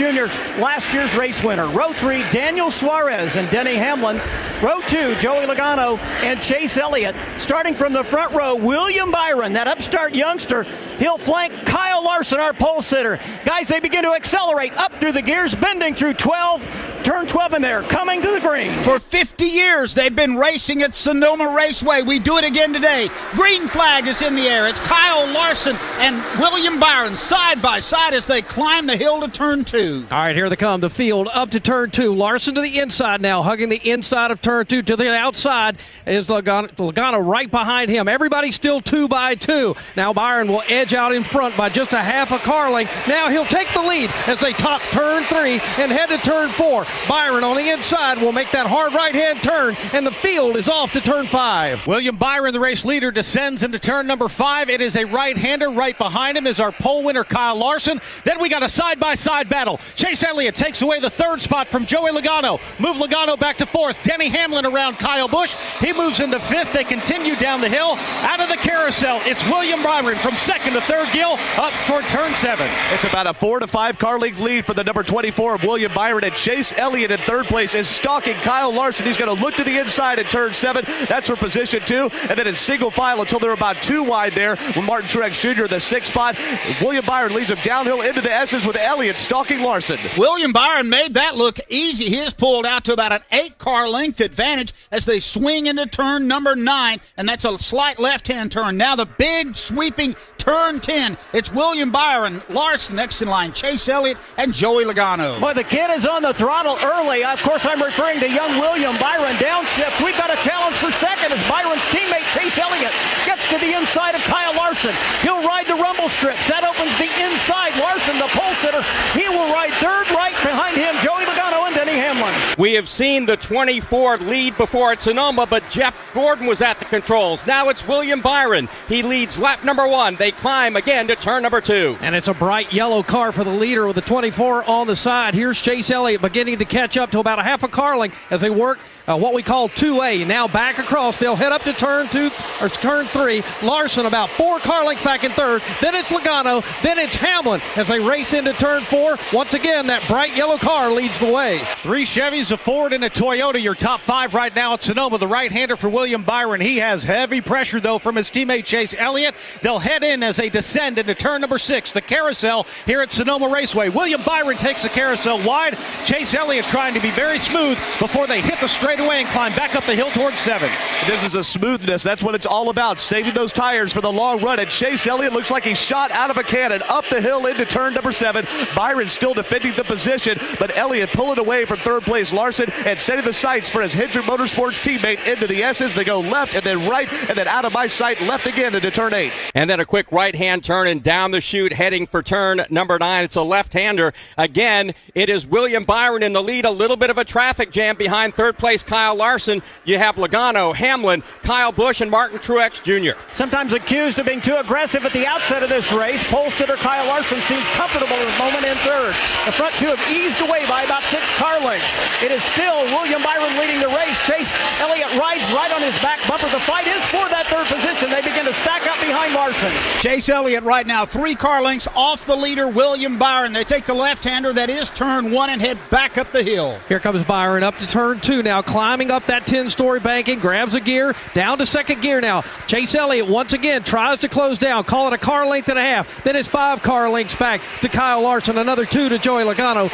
Jr., last year's race winner. Row 3, Daniel Suarez and Denny Hamlin. Row 2, Joey Logano and Chase Elliott. Starting from the front row, William Byron, that upstart youngster. He'll flank Kyle Larson, our pole sitter. Guys, they begin to accelerate up through the gears, bending through 12, turn 12 in there, coming to the green. For 50 years, they've been racing at Sonoma Raceway. We do it again today. Green flag is in the air. It's Kyle Larson and William Byron side by side as they climb the hill to turn 2. All right, here they come. The field up to turn 2. Larson to the inside now, hugging the inside of turn 2. To the outside is Logano right behind him. Everybody still 2 by 2. Now Byron will edge out in front by just a half a car length. Now he'll take the lead as they top turn 3 and head to turn 4. Byron on the inside will make that hard right-hand turn, and the field is off to turn 5. William Byron, the race leader, descends into turn number 5. It is a right-hander. Right behind him is our pole winner, Kyle Larson. Then we got a side-by-side battle. Chase Elliott takes away the 3rd spot from Joey Logano. Move Logano back to 4th. Denny Hamlin around Kyle Busch. He moves into 5th. They continue down the hill. Out of the carousel, it's William Byron from 2nd to 3rd gear up toward turn 7. It's about a 4 to 5 car length lead for the number 24 of William Byron, and Chase Elliott in 3rd place is stalking Kyle Larson. He's going to look to the inside at turn 7. That's for position 2, and then in single file until they're about 2 wide there with Martin Truex Jr. in the 6th spot. William Byron leads him downhill into the S's with Elliott stalking Larson. William Byron made that look easy. He is pulled out to about an 8-car length advantage as they swing into turn number 9, and that's a slight left-hand turn. Now the big sweeping turn 10. It's William Byron, Larson next in line, Chase Elliott, and Joey Logano. Boy, the kid is on the throttle early. Of course, I'm referring to young William Byron. Downshifts. We've got a challenge for 2nd as Byron's teammate Chase Elliott gets to the inside of Kyle Larson. He'll ride the rumble strips. That opens the inside. Larson, the pole sitter, he will ride 3rd. Right behind him, Joey Logano and Denny Hamlin. We have seen the 24 lead before at Sonoma, but Jeff Gordon was at the controls. Now it's William Byron. He leads lap number 1. They climb again to turn number 2. And it's a bright yellow car for the leader with the 24 on the side. Here's Chase Elliott beginning to catch up to about a half a car length as they work what we call 2A. Now back across. They'll head up to turn 3. Larson about 4 car lengths back in 3rd. Then it's Logano. Then it's Hamlin as they race into turn 4. Once again, that bright yellow car leads the way. 3 Chevys, a Ford, and a Toyota. Your top 5 right now at Sonoma. The right-hander for William Byron. He has heavy pressure, though, from his teammate Chase Elliott. They'll head in as they descend into turn number 6, the carousel here at Sonoma Raceway. William Byron takes the carousel wide. Chase Elliott trying to be very smooth before they hit the straightaway and climb back up the hill towards 7. This is a smoothness. That's what it's all about, saving those tires for the long run. And Chase Elliott looks like he's shot out of a cannon up the hill into turn number 7. Byron still defending the position, but Elliott pulling away from 3rd place Larson and setting the sights for his Hendrick Motorsports teammate into the S's. They go left and then right and then out of my sight, left again into turn 8. And then a quick right-hand turn and down the chute heading for turn number 9. It's a left-hander. Again, it is William Byron in the lead. A little bit of a traffic jam behind 3rd place Kyle Larson. You have Logano, Hamlin, Kyle Busch, and Martin Truex Jr. Sometimes accused of being too aggressive at the outset of this race, pole sitter Kyle Larson seems comfortable at the moment in 3rd. The front 2 have eased away by about 6 car lengths. It is still William Byron leading the race. Chase Elliott rides right on his back bumper. The fight is for that 3rd position. They begin to stack up behind Larson. Chase Elliott right now 3 car lengths off the leader, William Byron. They take the left-hander that is turn 1 and head back up the hill. Here comes Byron up to turn 2 now, climbing up that 10-story banking, grabs a gear, down to 2nd gear now. Chase Elliott once again tries to close down, call it a car length and a half. Then it's 5 car lengths back to Kyle Larson, another 2 to Joey Logano.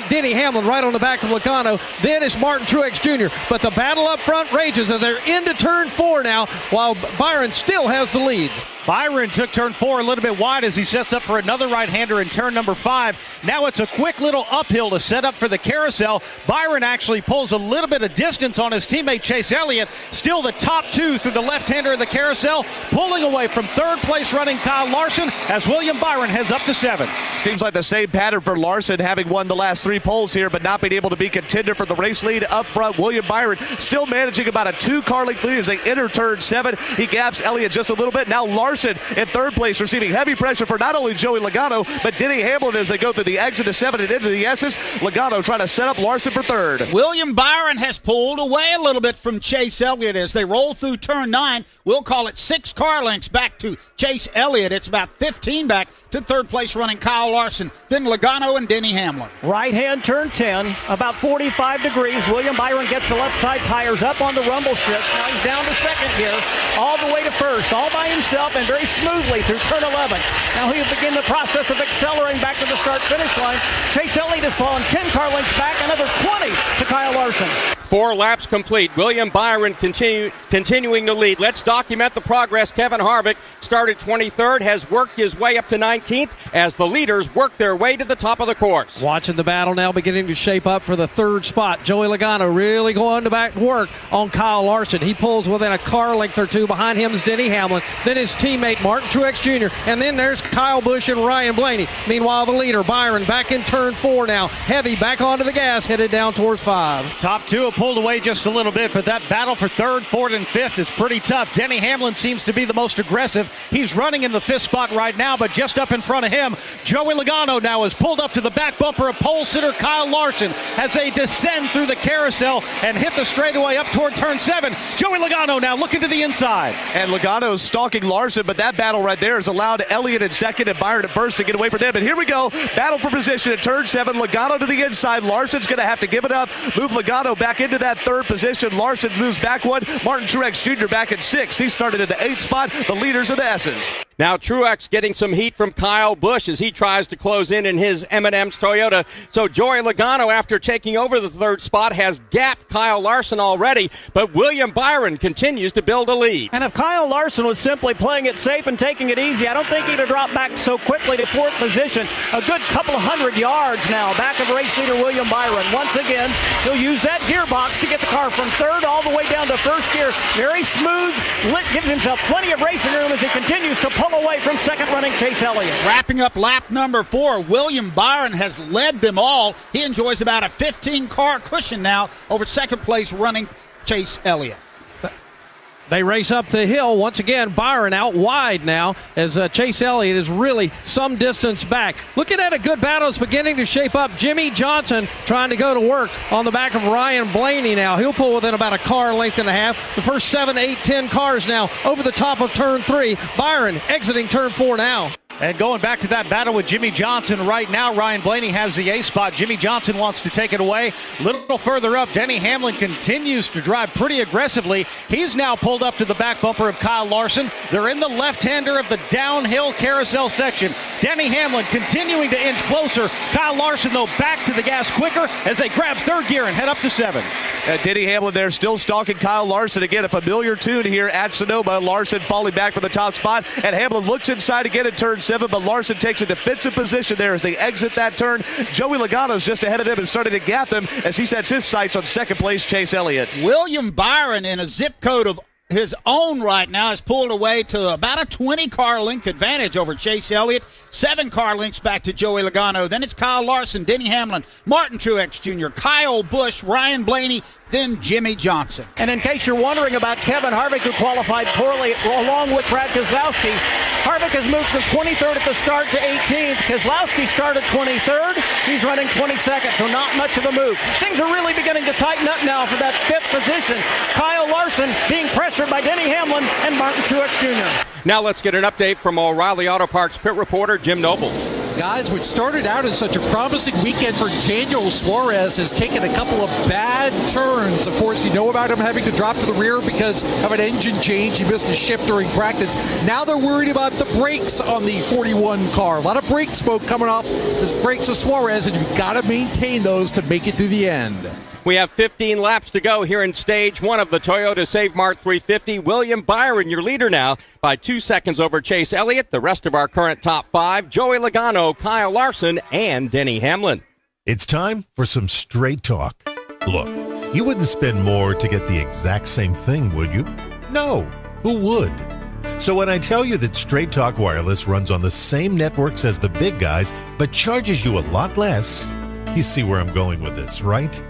Denny Hamlin right on the back of Logano. Then it's Martin Truex Jr. But the battle up front rages as they're into turn 4 now, while Byron still has the lead. Byron took turn 4 a little bit wide as he sets up for another right-hander in turn number 5. Now it's a quick little uphill to set up for the carousel. Byron actually pulls a little bit of distance on his teammate Chase Elliott. Still the top 2 through the left-hander of the carousel, pulling away from 3rd place running Kyle Larson as William Byron heads up to 7. Seems like the same pattern for Larson, having won the last 3 poles here, but not being able to be contender for the race lead up front. William Byron still managing about a 2 car length lead as they enter turn 7. He gaps Elliott just a little bit. Now Larson Larson in third place, receiving heavy pressure for not only Joey Logano, but Denny Hamlin as they go through the exit of 7 and into the S's. Logano trying to set up Larson for third. William Byron has pulled away a little bit from Chase Elliott as they roll through turn 9. We'll call it 6 car lengths back to Chase Elliott. It's about 15 back to third place running Kyle Larson, then Logano and Denny Hamlin. Right-hand turn 10, about 45 degrees. William Byron gets the left side tires up on the rumble strip. Now he's down to second gear, all the way to first, all by himself and very smoothly through turn 11. Now he'll begin the process of accelerating back to the start-finish line. Chase Elliott has fallen 10 car lengths back, another 20 to Kyle Larson. 4 laps complete. William Byron continuing to lead. Let's document the progress. Kevin Harvick started 23rd, has worked his way up to 19th as the leaders work their way to the top of the course. Watching the battle now beginning to shape up for the third spot. Joey Logano really going to back work on Kyle Larson. He pulls within a car length or two. Behind him is Denny Hamlin. Then his teammate Martin Truex Jr. And then there's Kyle Busch and Ryan Blaney. Meanwhile, the leader, Byron, back in turn 4 now. Heavy back onto the gas, headed down towards 5. Top 2 have pulled away just a little bit, but that battle for 3rd, 4th, and 5th is pretty tough. Denny Hamlin seems to be the most aggressive. He's running in the 5th spot right now, but just up in front of him, Joey Logano now is pulled up to the back bumper of pole sitter Kyle Larson as they descend through the carousel and hit the straightaway up toward turn 7. Joey Logano now looking to the inside. And Logano's stalking Larson, but that battle right there has allowed Elliott in second and Byron at first to get away from them. And here we go, battle for position at turn 7. Logano to the inside. Larson's going to have to give it up. Move Logano back into that third position. Larson moves back one. Martin Truex Jr. back at 6th. He started in the 8th spot. The leaders are the S's. Now Truex getting some heat from Kyle Busch as he tries to close in his M&M's Toyota. So Joey Logano, after taking over the 3rd spot, has gapped Kyle Larson already, but William Byron continues to build a lead. And if Kyle Larson was simply playing it safe and taking it easy, I don't think he'd have dropped back so quickly to 4th position. A good couple of 100 yards now back of race leader William Byron. Once again, he'll use that gearbox to get the car from 3rd all the way down to 1st gear. Very smooth, gives himself plenty of racing room as he continues to pull away from 2nd running Chase Elliott. Wrapping up lap number 4, William Byron has led them all. He enjoys about a 15-car cushion now over 2nd place running Chase Elliott. They race up the hill. Once again, Byron out wide now as Chase Elliott is really some distance back. Looking at a good battle. It's beginning to shape up. Jimmy Johnson trying to go to work on the back of Ryan Blaney now. He'll pull within about a car length and a half. The first 7, 8, 10 cars now over the top of turn 3. Byron exiting turn 4 now. And going back to that battle with Jimmy Johnson right now, Ryan Blaney has the A spot. Jimmy Johnson wants to take it away. A little further up, Denny Hamlin continues to drive pretty aggressively. He's now pulled up to the back bumper of Kyle Larson. They're in the left-hander of the downhill carousel section. Denny Hamlin continuing to inch closer. Kyle Larson, though, back to the gas quicker as they grab 3rd gear and head up to 7. Denny Hamlin there still stalking Kyle Larson. Again, a familiar tune here at Sonoma. Larson falling back for the top spot, and Hamlin looks inside again at turn 7, but Larson takes a defensive position there as they exit that turn. Joey Logano's just ahead of them and starting to gap them as he sets his sights on 2nd place Chase Elliott. William Byron, in a zip code of his own right now, has pulled away to about a 20-car length advantage over Chase Elliott. 7 car lengths back to Joey Logano. Then it's Kyle Larson, Denny Hamlin, Martin Truex Jr., Kyle Busch, Ryan Blaney, then Jimmy Johnson. And in case you're wondering about Kevin Harvick, who qualified poorly along with Brad Keselowski, Harvick has moved from 23rd at the start to 18th. Keselowski started 23rd. He's running 22nd, so not much of a move. Things are really beginning to tighten up now for that 5th position. Kyle Larson being pressured by Denny Hamlin and Martin Truex Jr. Now let's get an update from O'Reilly Auto Parts pit reporter Jim Noble. Guys, which started out as such a promising weekend for Daniel Suarez, has taken a couple of bad turns. Of course, you know about him having to drop to the rear because of an engine change. He missed a shift during practice. Now they're worried about the brakes on the 41 car. A lot of brake smoke coming off the brakes of Suarez, and you've got to maintain those to make it to the end. We have 15 laps to go here in stage 1 of the Toyota Save Mart 350. William Byron, your leader now, by 2 seconds over Chase Elliott. The rest of our current top 5, Joey Logano, Kyle Larson, and Denny Hamlin. It's time for some straight talk. Look, you wouldn't spend more to get the exact same thing, would you? No, who would? So when I tell you that Straight Talk Wireless runs on the same networks as the big guys, but charges you a lot less, you see where I'm going with this, right?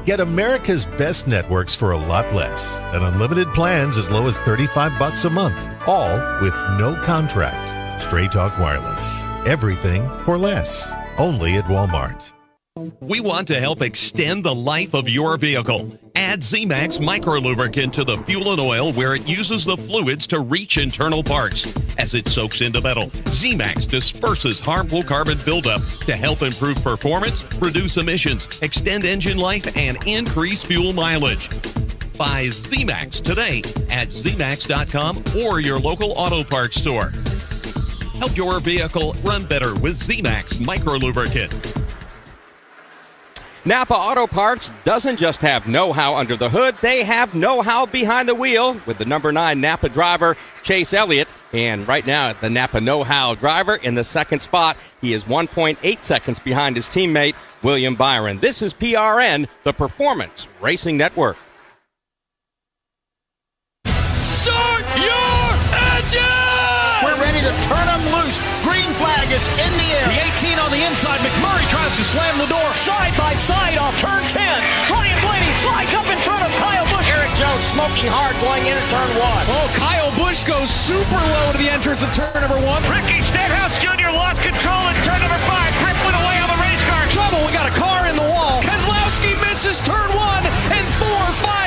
Get America's best networks for a lot less and unlimited plans as low as $35 a month, all with no contract. Straight Talk Wireless. Everything for less. Only at Walmart. We want to help extend the life of your vehicle. Add Z-Max Micro Lubricant to the fuel and oil where it uses the fluids to reach internal parts. As it soaks into metal, Z-Max disperses harmful carbon buildup to help improve performance, reduce emissions, extend engine life, and increase fuel mileage. Buy Z-Max today at zmax.com or your local auto parts store. Help your vehicle run better with Z-Max Micro Lubricant. Napa Auto Parts doesn't just have know-how under the hood, they have know-how behind the wheel with the number 9 Napa driver, Chase Elliott. And right now, the Napa know-how driver in the second spot. He is 1.8 seconds behind his teammate, William Byron. This is PRN, the Performance Racing Network. Start your engine! We're ready to turn them loose. Green flag is in the air. The 18 on the inside. McMurray tries to slam the door. Side by side off turn 10. Ryan Blaney slides up in front of Kyle Busch. Eric Jones smoking hard going into turn 1. Oh, Kyle Busch goes super low to the entrance of turn number 1. Ricky Stenhouse Jr. lost control in turn number 5. Grip went away on the race car. Trouble, we got a car in the wall. Keselowski misses turn 1, and 4,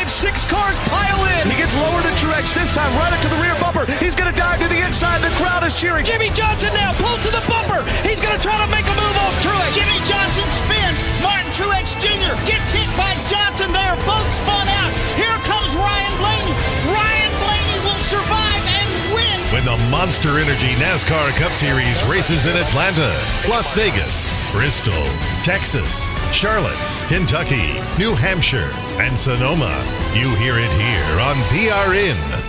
5, 6 cars pile in. He gets lower than Truex this time, right up to the rear bumper. He's going to dive to the inside. The crowd is cheering. Jimmy Johnson now pulls to the bumper. He's going to try to make a move on Truex. Jimmy Johnson spins. Martin Truex Jr. gets hit by Johnson. They are both spun out. Here comes Ryan Blaney. Ryan Blaney will survive and win. When the Monster Energy NASCAR Cup Series races in Atlanta, Las Vegas, Bristol, Texas, Charlotte, Kentucky, New Hampshire, and Sonoma. You hear it here on PRN.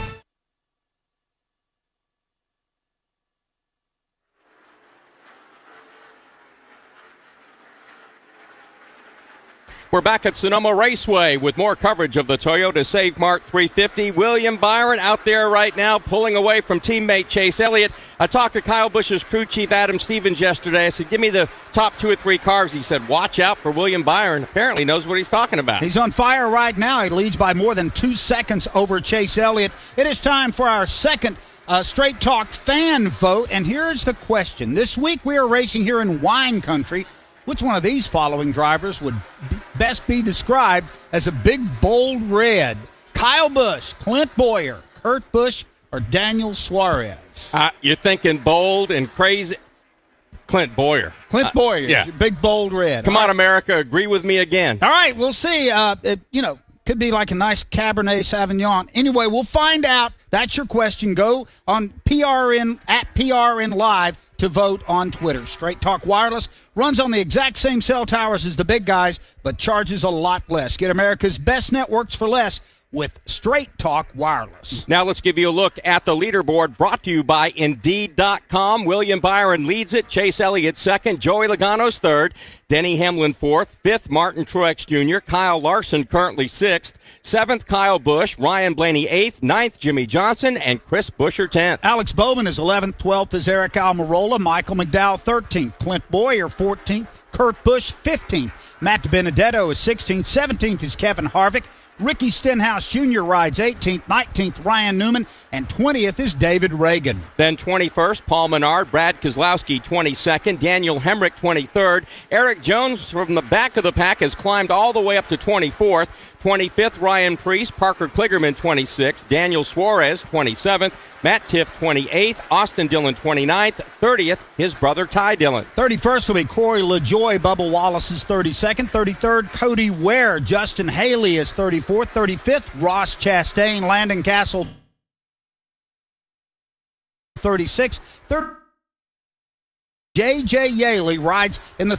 We're back at Sonoma Raceway with more coverage of the Toyota Save Mart 350. William Byron out there right now pulling away from teammate Chase Elliott. I talked to Kyle Busch's crew chief Adam Stevens yesterday. I said, give me the top 2 or 3 cars. He said, watch out for William Byron. Apparently knows what he's talking about. He's on fire right now. He leads by more than 2 seconds over Chase Elliott. It is time for our second Straight Talk fan vote. And here's the question. This week we are racing here in wine country. Which one of these following drivers would best be described as a big, bold red? Kyle Busch, Clint Bowyer, Kurt Busch, or Daniel Suarez? You're thinking bold and crazy. Clint Bowyer. Clint Bowyer, yeah. Big, bold red. Come on, America, agree with me again. All right, we'll see. Could be like a nice Cabernet Sauvignon. Anyway, we'll find out. That's your question. Go on PRN, at PRN Live, to vote on Twitter. Straight Talk Wireless runs on the exact same cell towers as the big guys, but charges a lot less. Get America's best networks for less with Straight Talk Wireless. Now let's give you a look at the leaderboard brought to you by Indeed.com. William Byron leads it. Chase Elliott second. Joey Logano's third. Denny Hamlin fourth. Fifth, Martin Truex Jr. Kyle Larson currently sixth. Seventh, Kyle Busch. Ryan Blaney eighth. Ninth, Jimmy Johnson. And Chris Buescher 10th. Alex Bowman is 11th. 12th is Eric Almirola. Michael McDowell 13th. Clint Bowyer 14th. Kurt Busch 15th. Matt DiBenedetto is 16th. 17th is Kevin Harvick. Ricky Stenhouse Jr. rides 18th, 19th, Ryan Newman, and 20th is David Reagan. Then 21st, Paul Menard, Brad Keselowski 22nd, Daniel Hemrick 23rd. Eric Jones from the back of the pack has climbed all the way up to 24th. 25th, Ryan Preece, Parker Kligerman 26th, Daniel Suarez 27th, Matt Tiff 28th, Austin Dillon 29th, 30th, his brother Ty Dillon. 31st will be Corey LaJoie, Bubba Wallace is 32nd, 33rd, Cody Ware, Justin Haley is 34th, 35th, Ross Chastain, Landon Castle 36th, J.J. Yaley rides in the